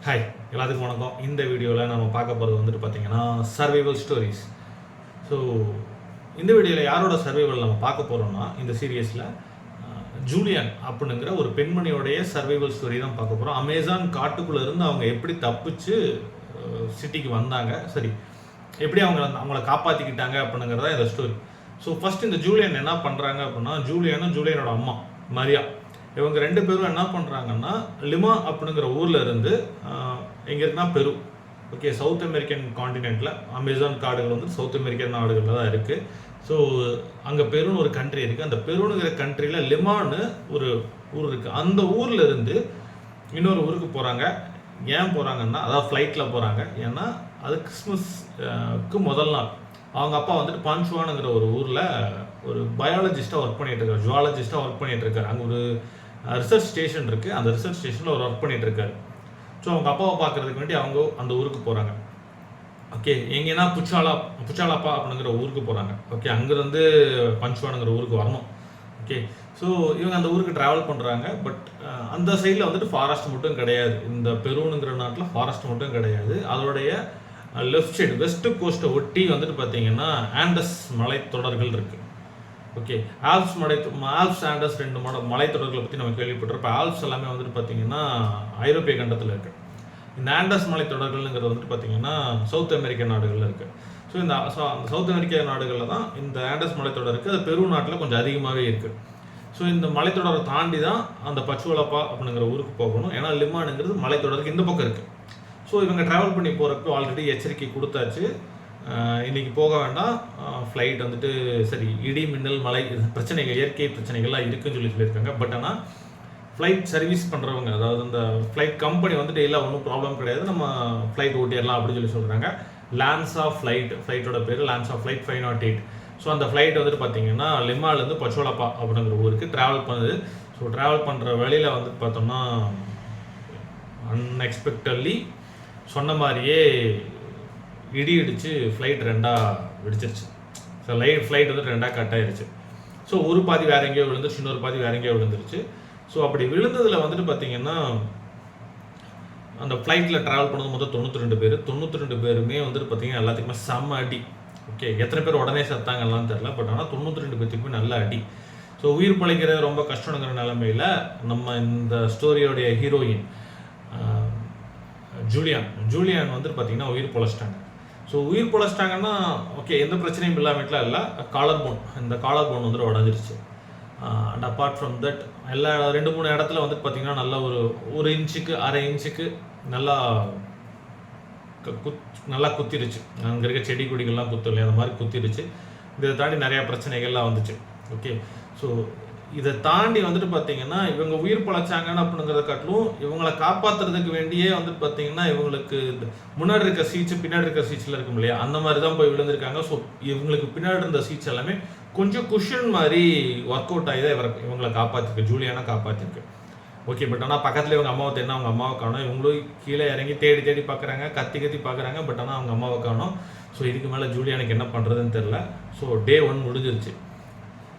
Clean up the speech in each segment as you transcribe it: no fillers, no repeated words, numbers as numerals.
Hi எல்லாத்துக்கும் வணக்கம். இந்த வீடியோவில் நம்ம பார்க்க போகிறது வந்துட்டு பார்த்தீங்கன்னா சர்வைவல் ஸ்டோரிஸ். ஸோ இந்த வீடியோவில் யாரோட சர்வைவல் நம்ம பார்க்க போகிறோம்னா, இந்த சீரியஸில் ஜூலியன் அப்படிங்கிற ஒரு பெண்மணியோடைய சர்வைவல் ஸ்டோரி தான் பார்க்க போகிறோம். அமேசான் காட்டுக்குள்ளே இருந்து அவங்க எப்படி தப்பிச்சு சிட்டிக்கு வந்தாங்க, சரி எப்படி அவங்கள காப்பாற்றிக்கிட்டாங்க அப்படிங்கிறதா இந்த ஸ்டோரி. ஸோ ஃபஸ்ட் இந்த ஜூலியன் என்ன பண்ணுறாங்க அப்படின்னா, ஜூலியனோட அம்மா மரியா, இவங்க ரெண்டு பேரும் என்ன பண்ணுறாங்கன்னா, லிமா அப்படிங்கிற ஊரில் இருந்து எங்கே இருக்குன்னா பெரு, ஓகே, சவுத் அமெரிக்கன் காண்டினென்ட்டில் அமேசான் காடுகள் வந்து சவுத் அமெரிக்கன் நாடுகளில் தான் இருக்குது. ஸோ அங்கே பெருன்னு ஒரு கண்ட்ரி இருக்குது. அந்த பெருனுங்கிற கண்ட்ரியில் லிமான்னு ஒரு ஊர் இருக்குது. அந்த ஊரில் இருந்து இன்னொரு ஊருக்கு போகிறாங்க. ஏன் போகிறாங்கன்னா, அதாவது ஃப்ளைட்டில் போகிறாங்க. ஏன்னா அது கிறிஸ்மஸ்க்கு முதல் நாள் அவங்க அப்பா வந்துட்டு பான்சுவானுங்கிற ஒரு ஊரில் ஒரு பயாலஜிஸ்ட்டாக ஒர்க் பண்ணிகிட்டு இருக்காரு, ஜுவாலஜிஸ்ட்டாக ஒர்க் பண்ணிகிட்டு இருக்காரு. அங்கே ஒரு ரிசர்ச் ஸ்டேஷன் இருக்குது. அந்த ரிசர்ச் ஸ்டேஷனில் ஒரு ஒர்க் பண்ணிகிட்டு இருக்காரு. ஸோ அவங்க அப்பாவை பார்க்குறதுக்கு வேண்டி அவங்க அந்த ஊருக்கு போகிறாங்க. ஓகே, எங்கன்னா புச்சாலாப்பா அப்படிங்கிற ஊருக்கு போகிறாங்க. ஓகே, அங்கேருந்து பஞ்சுவானுங்கிற ஊருக்கு வரணும். ஓகே, ஸோ இவங்க அந்த ஊருக்கு ட்ராவல் பண்ணுறாங்க. பட் அந்த சைடில் வந்துட்டு ஃபாரஸ்ட் மட்டும் கிடையாது. இந்த பெருனுங்கிற நாட்டில் ஃபாரஸ்ட் மட்டும் கிடையாது. அதோடைய லெஃப்ட் சைடு வெஸ்ட் கோஸ்ட்டை ஒட்டி வந்துட்டு பார்த்தீங்கன்னா ஆண்டஸ் மலைத்தொடர்கள் இருக்குது. ஓகே, ஆல்ப்ஸ் ஆண்டஸ் ரெண்டு மலைத்தொடர்களை பற்றி நம்ம கேள்விப்பட்டிருப்போம். ஆல்ப்ஸ் எல்லாமே வந்துட்டு பார்த்தீங்கன்னா ஐரோப்பிய கண்டத்தில் இருக்குது. இந்த ஆண்டஸ் மலைத்தொடர்கள்ங்கிறது வந்துட்டு பார்த்தீங்கன்னா சவுத் அமெரிக்க நாடுகளில் இருக்குது. ஸோ இந்த சவுத் அமெரிக்க நாடுகளில் தான் இந்த ஆண்டஸ் மலைத்தொடர் இருக்குது. அது பெரு நாட்டில் கொஞ்சம் அதிகமாகவே இருக்குது. ஸோ இந்த மலைத்தொடரை தாண்டி தான் அந்த பச்சுவலப்பா அப்படிங்கிற ஊருக்கு போகணும். ஏன்னா லிமானுங்கிறது மலைத்தொடருக்கு இந்த பக்கம் இருக்குது. ஸோ இவங்க ட்ராவல் பண்ணி போகிறப்போ ஆல்ரெடி எச்சரிக்கை கொடுத்தாச்சு, இன்றைக்கி போக வேண்டாம், ஃப்ளைட் வந்துட்டு சரி இடி மின்னல் மழை பிரச்சனைகள், இயற்கை பிரச்சனைகள்லாம் இருக்குதுன்னு சொல்லியிருக்காங்க. பட் ஆனால் ஃப்ளைட் சர்வீஸ் பண்ணுறவங்க, அதாவது அந்த ஃப்ளைட் கம்பெனி வந்துட்டு இல்லை ஒன்றும் ப்ராப்ளம் கிடையாது, நம்ம ஃப்ளைட் ஓட்டிடலாம் அப்படின்னு சொல்கிறாங்க. லான்ஸ் ஆஃப் ஃப்ளைட்டோட பேர் லான்ஸ் ஆஃப் ஃப்ளைட் 508. ஸோ அந்த ஃப்ளைட் வந்துட்டு பார்த்தீங்கன்னா லிமாலேருந்து பச்சுவலப்பா அப்படிங்கிற ஊருக்கு ட்ராவல் பண்ணுது. ஸோ ட்ராவல் பண்ணுற வழியில் வந்துட்டு பார்த்தோம்னா அன்எக்ஸ்பெக்டட்லி சொன்ன மாதிரியே இடி இடித்து ஃப்ளைட் ரெண்டாக வெடிச்சிருச்சு. ஸோ ஃப்ளைட் வந்து ரெண்டாக கட் ஆயிடுச்சு. ஸோ ஒரு பாதி வேற எங்கேயோ விழுந்துருச்சு, இன்னொரு பாதி வேற எங்கேயோ விழுந்துருச்சு. ஸோ அப்படி விழுந்ததில் வந்துட்டு பார்த்தீங்கன்னா அந்த ஃப்ளைட்டில் ட்ராவல் பண்ணது மொத்தம் 92 பேர். 92 பேருமே வந்துட்டு பார்த்தீங்கன்னா எல்லாத்துக்குமே செம்ம அடி. ஓகே, எத்தனை பேர் உடனே செத்தாங்கலாம் தெரில, பட் ஆனால் 92 பேர்த்துக்குமே நல்ல அடி. ஸோ உயிர் பிழைக்கிறது ரொம்ப கஷ்டங்கிற நிலைமையில் நம்ம இந்த ஸ்டோரியோடைய ஹீரோயின் ஜூலியன் வந்துட்டு பார்த்தீங்கன்னா உயிர் பொழைச்சிட்டாங்க. ஸோ உயிர் பொழைச்சிட்டாங்கன்னா ஓகே, எந்த பிரச்சனையும் இல்லாமட்லாம் இல்லை. இந்த காலர் போன் வந்துட்டு உடஞ்சிருச்சு. அண்ட் அப்பார்ட் ஃப்ரம் தட் எல்லா 2-3 இடத்துல வந்துட்டு பார்த்தீங்கன்னா நல்லா ஒரு இன்ச்சுக்கு அரை இன்ச்சுக்கு நல்லா குத்திருச்சு. அங்கே இருக்க செடி கொடிகள்லாம் குத்தல, அந்த மாதிரி குத்திருச்சு. இதை தாண்டி நிறையா பிரச்சனைகள்லாம் வந்துச்சு. ஓகே, ஸோ இதை தாண்டி வந்துட்டு பார்த்தீங்கன்னா இவங்க உயிர் பழைச்சாங்கன்னு அப்படிங்கிறத காட்டிலும் இவங்களை காப்பாற்றுறதுக்கு வேண்டியே வந்துட்டு பார்த்தீங்கன்னா இவங்களுக்கு முன்னாடி இருக்க சீட்ஸு பின்னாடி இருக்க சீட்ஸில் இருக்கும் இல்லையா, அந்த மாதிரி தான் போய் விழுந்திருக்காங்க. ஸோ இவங்களுக்கு பின்னாடி இருந்த சீட்ஸ் எல்லாமே கொஞ்சம் குஷன் மாதிரி ஒர்க் அவுட் ஆகி தான் இவங்களை காப்பாற்றிருக்கு, ஜூலியானா காப்பாற்றிருக்கு. ஓகே, பட் ஆனால் பக்கத்தில் இவங்க அம்மாவை தேடினா அவங்க அம்மாவை காணும். இவங்களும் கீழே இறங்கி தேடி பார்க்குறாங்க, கத்தி பார்க்குறாங்க. பட் ஆனால் அவங்க அம்மாவை காணும். ஸோ இதுக்கு மேலே ஜூலியானுக்கு என்ன பண்ணுறதுன்னு தெரில. ஸோ டே 1 முடிஞ்சிருச்சு.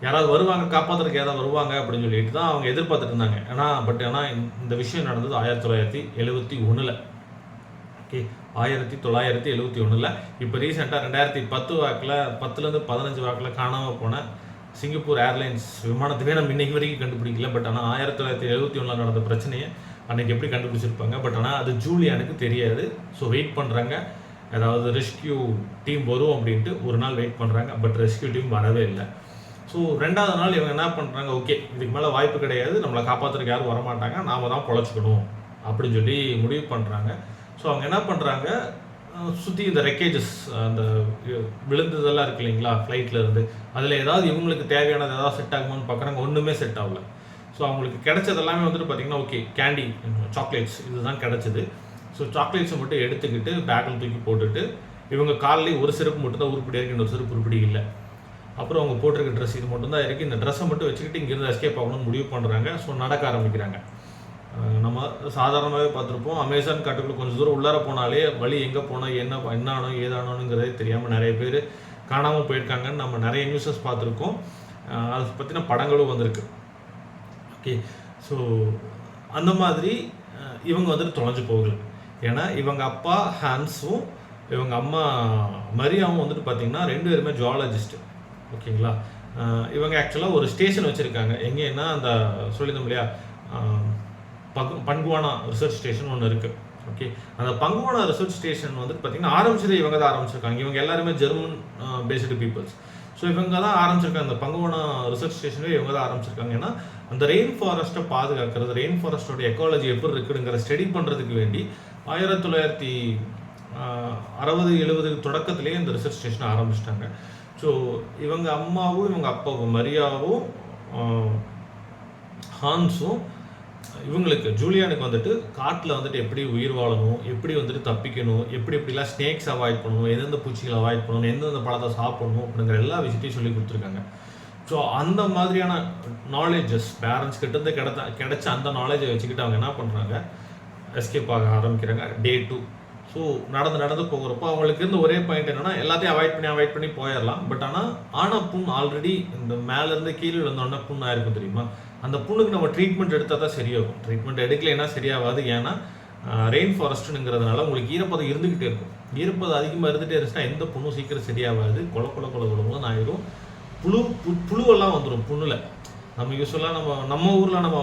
யாராவது வருவாங்க காப்பாற்றுறதுக்கு, யாராவது வருவாங்க அப்படின்னு சொல்லிட்டு தான் அவங்க எதிர்பார்த்துட்டு இருந்தாங்க. ஆனால் இந்த விஷயம் நடந்தது 1971. ஓகே, 1971. இப்போ ரீசெண்டாக 2010 வாக்கில் 10லேருந்து 15 வாக்கில் காணாமல் போன சிங்கப்பூர் ஏர்லைன்ஸ் விமானத்துவே நம்ம இன்னைக்கு வரைக்கும் கண்டுபிடிக்கல. பட் ஆனால் 1971 நடந்த பிரச்சனையை அன்றைக்கி எப்படி கண்டுபிடிச்சிருப்பாங்க. பட் ஆனால் அது ஜூலியானுக்கு தெரியாது. ஸோ வெயிட் பண்ணுறாங்க, ஏதாவது ரெஸ்கியூ டீம் வரும் அப்படின்ட்டு ஒரு நாள் வெயிட் பண்ணுறாங்க. பட் ரெஸ்கியூ டீம் வரவே இல்லை. ஸோ 2வது நாள் இவங்க என்ன பண்ணுறாங்க, ஓகே இதுக்கு மேலே வாய்ப்பு கிடையாது, நம்மளை காப்பாற்றுறதுக்கு யாரும் வரமாட்டாங்க, நாம் தான் பொழைச்சிக்கணும் அப்படின்னு சொல்லி முடிவு பண்ணுறாங்க. ஸோ அவங்க என்ன பண்ணுறாங்க, சுற்றி இந்த ரெக்கேஜஸ் அந்த விழுந்ததெல்லாம் இருக்கு இல்லைங்களா ஃப்ளைட்டில் இருந்து, அதில் ஏதாவது இவங்களுக்கு தேவையானது ஏதாவது செட் ஆகுமான்னு பார்க்குறாங்க. ஒன்றுமே செட் ஆகல. ஸோ அவங்களுக்கு கிடைச்சது எல்லாமே வந்துட்டு பார்த்திங்கன்னா ஓகே கேண்டி, சாக்லேட்ஸ் இதுதான் கிடச்சிது. ஸோ சாக்லேட்ஸை மட்டும் எடுத்துக்கிட்டு பேக்கில் தூக்கி போட்டுட்டு இவங்க காலையில் ஒரு செருப்பு மட்டும் தான் உருப்படி இருக்குது, இன்னொரு செருப்பு உருப்படி இல்லை. அப்புறம் அவங்க போட்டிருக்க ட்ரெஸ் இது மட்டும் தான் இருக்குது. இந்த ட்ரெஸ்ஸை மட்டும் வச்சுக்கிட்டு இங்கேருந்து எஸ்கேப் ஆகணும்னு முடிவு பண்ணுறாங்க. ஸோ நடக்க ஆரம்பிக்கிறாங்க. நம்ம சாதாரணமாகவே பார்த்துருப்போம், அமேசான் காட்டுக்குள்ளே கொஞ்சம் தூரம் உள்ளார போனாலே வழி எங்கே போனோம், என்ன ஆனோ ஏதானோங்கிறதே தெரியாமல் நிறைய பேர் காணாமல் போயிருக்காங்கன்னு நம்ம நிறைய நியூஸஸ் பார்த்துருக்கோம். அதை பற்றின படங்களும் வந்திருக்கு. ஓகே, ஸோ அந்த மாதிரி இவங்க வந்துட்டு தொலைஞ்சு போகல. ஏன்னா இவங்க அப்பா ஹான்ஸும் இவங்க அம்மா மரியாவும் வந்துட்டு பார்த்தீங்கன்னா 2 பேருமே ஜுவாலஜிஸ்ட்டு. ஓகேங்களா? இவங்க ஆக்சுவலாக ஒரு ஸ்டேஷன் வச்சுருக்காங்க. எங்கேன்னா அந்த சொல்லியிருந்தோம் இல்லையா, பங்குவானா ரிசர்ச் ஸ்டேஷன் ஒன்று இருக்குது. ஓகே, அந்த பங்குவானா ரிசர்ச் ஸ்டேஷன் வந்துட்டு பார்த்தீங்கன்னா ஆரம்பிச்சது இவங்க தான் ஆரம்பிச்சிருக்காங்க. இவங்க எல்லாருமே ஜெர்மன் பேஸ்டு பீப்புள்ஸ். ஸோ இவங்க தான் ஆரம்பிச்சிருக்காங்க. அந்த பங்குவானா ரிசர்ச் ஸ்டேஷனே இவங்க தான் ஆரம்பிச்சிருக்காங்க. ஏன்னா அந்த ரெயின் ஃபாரஸ்ட்டை பாதுகாக்கிறது, ரெயின் ஃபாரஸ்ட்டோட எக்காலஜி எப்படி இருக்குதுங்கிற ஸ்டடி பண்ணுறதுக்கு வேண்டி 1960-70 தொடக்கத்திலேயே இந்த ரிசர்ச் ஸ்டேஷனை ஆரம்பிச்சிட்டாங்க. ஸோ இவங்க அம்மாவும் இவங்க அப்பாவும் மரியாவும் ஹான்ஸும் இவங்களுக்கு ஜூலியானுக்கு வந்துட்டு காட்டில் வந்துட்டு எப்படி உயிர் வாழணும், எப்படி வந்துட்டு தப்பிக்கணும், எப்படிலாம் ஸ்னேக்ஸ் அவாய்ட் பண்ணணும், எந்தெந்த பூச்சிகளை அவாய்ட் பண்ணணும், எந்தெந்த பழத்தை சாப்பிடணும் அப்படிங்கிற எல்லா விஷயத்தையும் சொல்லி கொடுத்துருக்காங்க. ஸோ அந்த மாதிரியான நாலேஜஸ் பேரண்ட்ஸ் கிட்டேருந்து கிடைச்ச அந்த நாலேஜை வச்சுக்கிட்டு அவங்க என்ன பண்ணுறாங்க, எஸ்கேப் ஆக ஆரம்பிக்கிறாங்க. டே 2. ஸோ நடந்து போகிறப்போ அவங்களுக்கு இருந்த ஒரே பாயிண்ட் என்னென்னா, எல்லாத்தையும் அவாய்ட் பண்ணி போயிடலாம். பட் ஆனால் புண் ஆல்ரெடி இந்த மேலேருந்து கீழே விழுந்தோடனே புண்ணு ஆயிருக்கும் தெரியுமா? அந்த புண்ணுக்கு நம்ம ட்ரீட்மெண்ட் எடுத்தால் தான் சரியாகும். ட்ரீட்மெண்ட் எடுக்கலைன்னா சரியாகாது. ஏன்னா ரெயின் ஃபாரஸ்ட்டுங்கிறதுனால உங்களுக்கு ஈரப்பதம் இருந்துக்கிட்டே இருக்கும். ஈரப்பதம் அதிகமாக இருந்துகிட்டே இருந்துச்சுன்னா எந்த புண்ணும் சீக்கிரம் சரியாகாது. கொல ஆயிரும். புழுவெல்லாம் வந்துடும் புண்ணில். நம்ம யூஸ்வலாக நம்ம ஊரில் நம்ம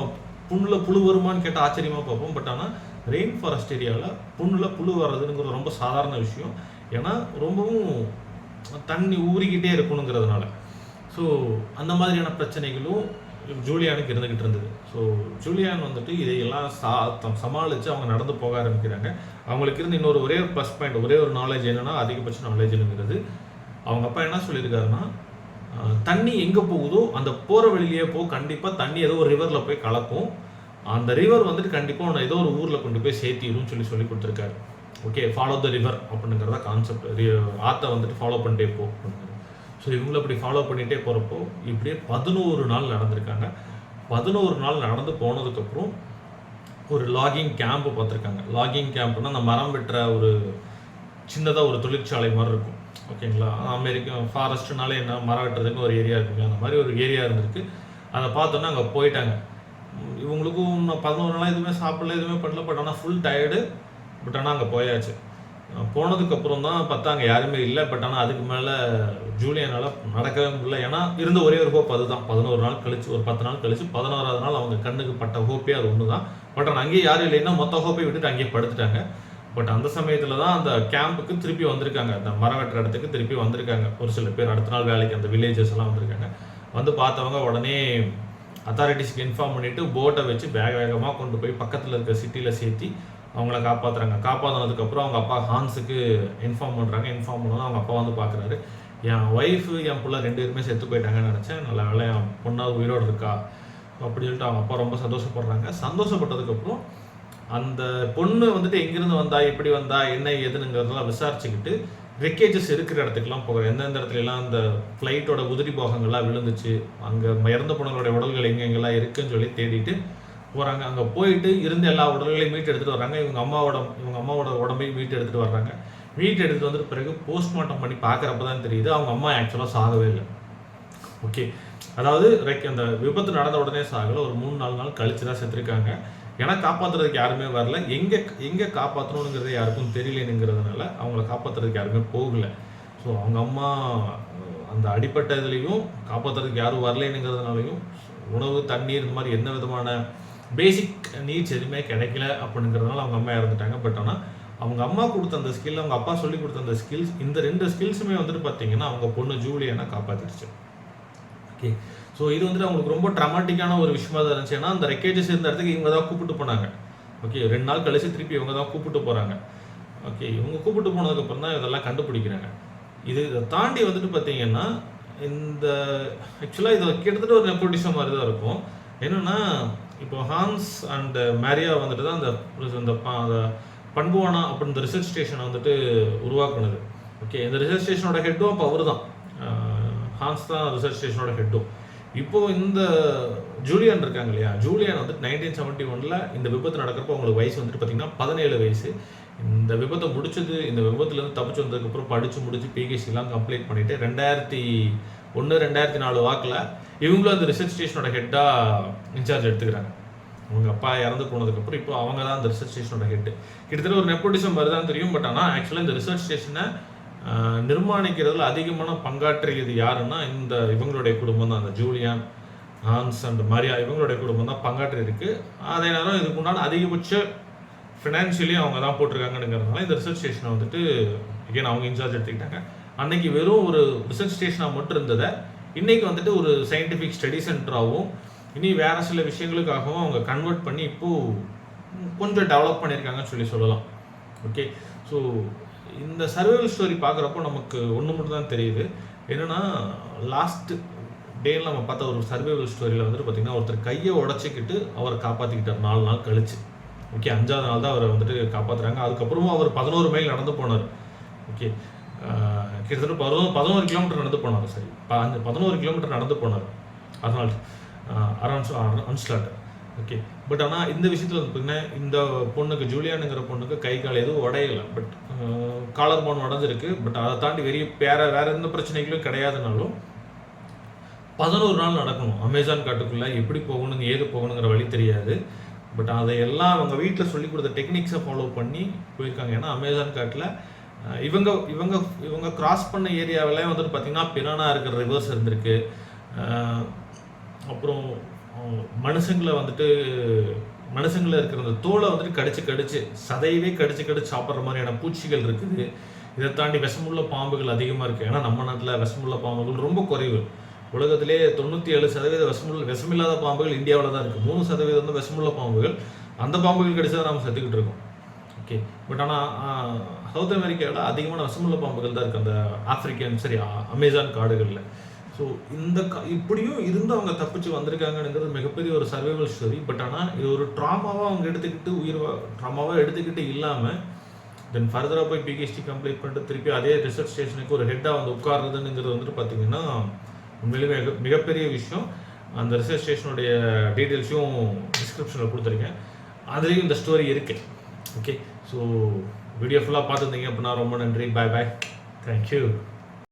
புண்ணில் புழு வருமானு கேட்டால் ஆச்சரியமாக பார்ப்போம். பட் ஆனால் ரெயின் ஃபாரஸ்ட் ஏரியாவில் புண்ணில் புழு வர்றதுங்கிறது ரொம்ப சாதாரண விஷயம். ஏன்னா ரொம்பவும் தண்ணி ஊறிக்கிட்டே இருக்கணுங்கிறதுனால. ஸோ அந்த மாதிரியான பிரச்சனைகளும் ஜூலியானுக்கு இருந்துக்கிட்டு இருந்தது. ஸோ ஜூலியான் வந்துட்டு இதையெல்லாம் சமாளித்து அவங்க நடந்து போக ஆரம்பிக்கிறாங்க. அவங்களுக்கு இருந்து இன்னொரு ஒரே ப்ளஸ் பாயிண்ட், ஒரே ஒரு நாலேஜ் என்னென்னா, அதிகபட்ச நாலேஜுங்கிறது அவங்க அப்பா என்ன சொல்லியிருக்காருன்னா, தண்ணி எங்கே போகுதோ அந்த போகிற வழியிலேயே கண்டிப்பாக தண்ணி ஏதோ ஒரு ரிவரில் போய் கலக்கும். அந்த ரிவர் வந்துட்டு கண்டிப்பாக ஏதோ ஒரு ஊரில் கொண்டு போய் சேர்த்திடும்னு சொல்லி கொடுத்துருக்காரு. ஓகே, ஃபாலோ த ரிவர் அப்படிங்கிறத கான்செப்ட். ஆற்றை வந்துட்டு ஃபாலோ பண்ணிட்டே அப்படிங்கிறது. ஸோ இவங்களை இப்படி ஃபாலோ பண்ணிகிட்டே போகிறப்போ இப்படியே 11 நாள் நடந்திருக்காங்க. 11 நாள் நடந்து போனதுக்கப்புறம் ஒரு லாகிங் கேம்ப் பார்த்துருக்காங்க. லாகிங் கேம்ப்னா அந்த மரம் வெட்டுற ஒரு சின்னதாக ஒரு தொழிற்சாலை மாதிரி இருக்கும். ஓகேங்களா? அமெரிக்கா ஃபாரஸ்ட்னாலே என்ன, மரம் வெட்டுறதுக்கு ஒரு ஏரியா இருக்குங்க. அந்த மாதிரி ஒரு ஏரியா இருந்திருக்கு. அதை பார்த்தோன்னா அங்கே போயிட்டாங்க. இவங்களுக்கும் 11 நாளாக எதுவுமே சாப்பிடல, எதுவுமே பண்ணல. பட் ஆனால் ஃபுல் டயர்டு. பட் ஆனால் அங்கே போயாச்சு. போனதுக்கப்புறம் தான் பார்த்தா அங்கே யாருமே இல்லை. பட் ஆனால் அதுக்கு மேலே ஜூலியனால் நடக்கவே முடியல. ஏன்னா இருந்த ஒரே ஒரு ஹோப் அதுதான். 11 நாள் கழிச்சு, ஒரு 10 நாள் கழிச்சு 11ஆவது நாள் அவங்க கண்ணுக்கு பட்ட ஹோப்பே அது ஒன்று தான். பட் ஆனால் அங்கேயே யாரும் இல்லைன்னா மொத்த ஹோப்பை விட்டுட்டு அங்கேயே படுத்துட்டாங்க. பட் அந்த சமயத்தில் தான் அந்த கேம்புக்கு திருப்பி வந்திருக்காங்க. அந்த மரம் வெட்டுற இடத்துக்கு திருப்பி வந்திருக்காங்க ஒரு சில பேர். அடுத்த நாள் வேலைக்கு அந்த வில்லேஜஸ் எல்லாம் வந்திருக்காங்க. வந்து பார்த்தவங்க உடனே அத்தாரிட்டிஸ்க்கு இன்ஃபார்ம் பண்ணிவிட்டு போட்டை வச்சு வேகமாக கொண்டு போய் பக்கத்தில் இருக்க சிட்டியில் சேர்த்தி அவங்கள காப்பாற்றுறாங்க. காப்பாற்றினதுக்கப்புறம் அவங்க அப்பா ஹான்ஸுக்கு இன்ஃபார்ம் பண்ணுறாங்க. இன்ஃபார்ம் பண்ணோன்னா அவங்க அப்பா வந்து பார்க்குறாரு. என் ஒய்ஃபு என் பிள்ளை 2 பேருமே செத்து போயிட்டாங்கன்னு நினச்சேன். நல்ல வேலை என் பொண்ணாவது உயிரோடு இருக்கா அப்படின்னு சொல்லிட்டு அவங்க அப்பா ரொம்ப சந்தோஷப்படுறாங்க. சந்தோஷப்பட்டதுக்கப்புறம் அந்த பொண்ணு வந்துட்டு எங்கேருந்து வந்தா, எப்படி வந்தா, என்ன ஏதுனுங்கிறதெல்லாம் விசாரிச்சுக்கிட்டு ரெக்கேஜஸ் இருக்கிற இடத்துக்குலாம் போகிறேன். எந்தெந்த இடத்துலலாம் அந்த ஃப்ளைட்டோட உதிரி போகங்கள்லாம் விழுந்துச்சு, அங்கே இறந்த பொண்ணுங்களுடைய உடல்கள் எங்கெங்கெல்லாம் இருக்குன்னு சொல்லி தேடிட்டு போகிறாங்க. அங்கே போயிட்டு இருந்த எல்லா உடல்களையும் மீட்டு எடுத்துகிட்டு வர்றாங்க. இவங்க அம்மாவோட உடம்பையும் மீட்டு எடுத்துகிட்டு வர்றாங்க. மீட்டு எடுத்துகிட்டு வந்துட்டு பிறகு போஸ்ட்மார்ட்டம் பண்ணி பார்க்குறப்ப தான் தெரியுது அவங்க அம்மா ஆக்சுவலாக சாகவே இல்லை. ஓகே, அதாவது அந்த விபத்து நடந்த உடனே சாகலை, ஒரு 3-4 நாள் கழிச்சு தான் செத்துருக்காங்க. ஏன்னா காப்பாற்றுறதுக்கு யாருமே வரல. எங்கே காப்பாற்றணுங்கிறது யாருக்கும் தெரியலனுங்கிறதுனால அவங்கள காப்பாற்றுறதுக்கு யாருமே போகலை. ஸோ அவங்க அம்மா அந்த அடிப்பட்ட இதுலேயும் காப்பாற்றுறதுக்கு யாரும் வரலைனுங்கிறதுனாலையும் உணவு, தண்ணீர், இந்த மாதிரி எந்த விதமான பேசிக் நீட்ஸ் எதுவுமே கிடைக்கல அப்படிங்கிறதுனால அவங்க அம்மா இறந்துட்டாங்க. பட் ஆனால் அவங்க அம்மா கொடுத்த அந்த ஸ்கில், அவங்க அப்பா சொல்லி கொடுத்த அந்த ஸ்கில்ஸ், இந்த 2 ஸ்கில்ஸுமே வந்துட்டு பார்த்தீங்கன்னா அவங்க பொண்ணு ஜூலியனை காப்பாற்றிடுச்சு. ஓகே, ஸோ இது வந்துட்டு அவங்களுக்கு ரொம்ப ட்ராமாட்டிக்கான ஒரு விஷயமா தான் இருந்துச்சு. ஏன்னா அந்த ரெக்கேஜஸ் இருந்த இடத்துக்கு இவங்க தான் கூப்பிட்டு போனாங்க. ஓகே, 2 நாள் கழிச்சு திருப்பி இவங்க தான் கூப்பிட்டு போகிறாங்க. ஓகே, இவங்க கூப்பிட்டு போனதுக்கப்புறம் தான் இதெல்லாம் கண்டுபிடிக்கிறாங்க. இதை தாண்டி வந்துட்டு பார்த்தீங்கன்னா இந்த ஆக்சுவலாக இதில் கிட்டத்தட்ட ஒரு நெப்போட்டிசம் மாதிரி தான் இருக்கும். என்னென்னா இப்போ ஹான்ஸ் அண்ட் மேரியா வந்துட்டு தான் அந்த பண்புவானா அப்படின்ற ரிசர்ச் ஸ்டேஷனை வந்துட்டு உருவாக்குனது. ஓகே, இந்த ரிசர்ச் ஸ்டேஷனோட ஹெட்டும் அப்போ அவர் தான், ஹான்ஸ் தான் ரிசர்ச் ஸ்டேஷனோட ஹெட்டும். இப்போது இந்த ஜூலியன் இருக்காங்க இல்லையா, ஜூலியன் வந்துட்டு 1971 இந்த விபத்து நடக்கிறப்போ அவங்களுக்கு வயசு வந்துட்டு பார்த்திங்கன்னா 17 வயசு. இந்த விபத்தை முடிச்சது, இந்த விபத்துலேருந்து தப்பிச்சு வந்ததுக்கப்புறம் படித்து முடிச்சு பிஹெச்டிலாம் கம்ப்ளீட் பண்ணிவிட்டு 2001-2004 வாக்கில் இவங்களும் அந்த ரிசர்ச் ஸ்டேஷனோட ஹெட்டாக இன்சார்ஜ் எடுத்துக்கிறாங்க. அவங்க அப்பா இறந்து போனதுக்கப்புறம் இப்போ அவங்க தான் அந்த ரிசர்ச் ஸ்டேஷனோட ஹெட்டு. கிட்டத்தட்ட ஒரு நெப்போட்டிசம் வருதான் தெரியும். பட் ஆனால் ஆக்சுவலாக இந்த ரிசர்ச் ஸ்டேஷனை நிர்மாணிக்கிறதுல அதிகமான பங்காற்றியது யாருன்னா இவங்களுடைய குடும்பம் தான். அந்த ஜூலியன், ஹான்ஸ் அண்ட் மரியா இவங்களுடைய குடும்பம் தான் பங்காற்றி இருக்கு. அதே நேரம் இதுக்கு முன்னாடி அதிகபட்ச ஃபினான்ஷியலி அவங்க தான் போட்டிருக்காங்கங்கிறதுனால இந்த ரிசர்ச் ஸ்டேஷனை வந்துட்டு again அவங்க இன்சார்ஜ் எடுத்துக்கிட்டாங்க. அன்னைக்கு வெறும் ஒரு ரிசர்ச் ஸ்டேஷனாக மட்டும் இருந்ததை இன்னைக்கு வந்துட்டு ஒரு சயின்டிஃபிக் ஸ்டடி சென்டராகவும் இனி வேற சில விஷயங்களுக்காகவும் அவங்க கன்வெர்ட் பண்ணி இப்போது கொஞ்சம் டெவலப் பண்ணியிருக்காங்கன்னு சொல்லலாம். ஓகே, ஸோ இந்த சர்வைவல் ஸ்டோரி பார்க்குறப்போ நமக்கு ஒன்று மட்டும் தான் தெரியுது. என்னென்னா லாஸ்ட் டேயில் நம்ம பார்த்த ஒரு சர்வைவல் ஸ்டோரியில் வந்துட்டு பார்த்திங்கன்னா ஒருத்தர் கையை உடச்சிக்கிட்டு அவரை காப்பாற்றிக்கிட்டார் 4 நாள் கழிச்சு. ஓகே, 5ஆவது நாள் தான் அவரை வந்துட்டு காப்பாற்றுறாங்க. அதுக்கப்புறமா அவர் 11 மைல் நடந்து போனார். ஓகே, கிட்டத்தட்ட 11 கிலோமீட்டர் நடந்து போனார். சரி, 11 கிலோமீட்டர் நடந்து போனார் அதனால் அன்ஸ்லாட். ஓகே, பட் ஆனால் இந்த விஷயத்தில் வந்து பார்த்தீங்கன்னா இந்த பொண்ணுக்கு ஜூலியானுங்கிற பொண்ணுக்கு கை கால் எதுவும் உடையலை. பட் காலர் போன் உடஞ்சிருக்கு. பட் அதை தாண்டி வேற எந்த பிரச்சனைகளும் கிடையாதுனாலும் 11 நாள் நடக்கணும். அமேசான் காட்டுக்குள்ளே எப்படி போகணும் ஏது போகணுங்கிற வழி தெரியாது. பட் அதையெல்லாம் அவங்க வீட்டில் சொல்லி கொடுத்த டெக்னிக்ஸை ஃபாலோ பண்ணி போயிருக்காங்க. ஏன்னா அமேசான் காட்டில் இவங்க கிராஸ் பண்ண ஏரியாவிலே வந்துட்டு பார்த்திங்கன்னா பிரானா இருக்கிற ரிவர்ஸ் இருந்திருக்கு. அப்புறம் மனுஷங்களை இருக்கிற அந்த தோலை வந்துட்டு கடிச்சு சதையவே கடிச்சு சாப்பிட்ற மாதிரியான பூச்சிகள் இருக்குது. இதை தாண்டி விஷமுள்ள பாம்புகள் அதிகமாக இருக்குது. ஏன்னா நம்ம நாட்டில் விஷமுள்ள பாம்புகள் ரொம்ப குறைவு. உலகத்திலே 97% விஷமில்லாத பாம்புகள் இந்தியாவில் தான் இருக்குது. 3% வந்து விஷமுள்ள பாம்புகள். அந்த பாம்புகள் கடிச்சு தான் நம்ம செத்துக்கிட்டு இருக்கோம். ஓகே, பட் ஆனால் சவுத் அமெரிக்காவில் அதிகமான விஷமுள்ள பாம்புகள் தான் இருக்குது அந்த அமேசான் காடுகளில். ஸோ இப்படியும் இருந்து அவங்க தப்பிச்சு வந்திருக்காங்கங்கிறது மிகப்பெரிய ஒரு சர்வைவல் ஸ்டோரி. பட் ஆனால் இது ஒரு ட்ராமாவாக அவங்க எடுத்துக்கிட்டு இல்லாமல் தென் ஃபர்தராக போய் பிஹெச்டி கம்ப்ளீட் பண்ணிட்டு திருப்பி அதே ரிசர்ச் ஸ்டேஷனுக்கு ஒரு ஹெட்டாக வந்து உட்கார்றதுங்கிறது வந்துட்டு பார்த்திங்கன்னா உண்மையிலுமே மிகப்பெரிய விஷயம். அந்த ரிசர்ச் ஸ்டேஷனுடைய டீட்டெயில்ஸையும் டிஸ்கிரிப்ஷனில் கொடுத்துருக்கேன். அதுலேயும் இந்த ஸ்டோரி இருக்குது. ஓகே, ஸோ வீடியோ ஃபுல்லாக பார்த்துருந்தீங்க அப்படின்னா ரொம்ப நன்றி. பாய். தேங்க்யூ.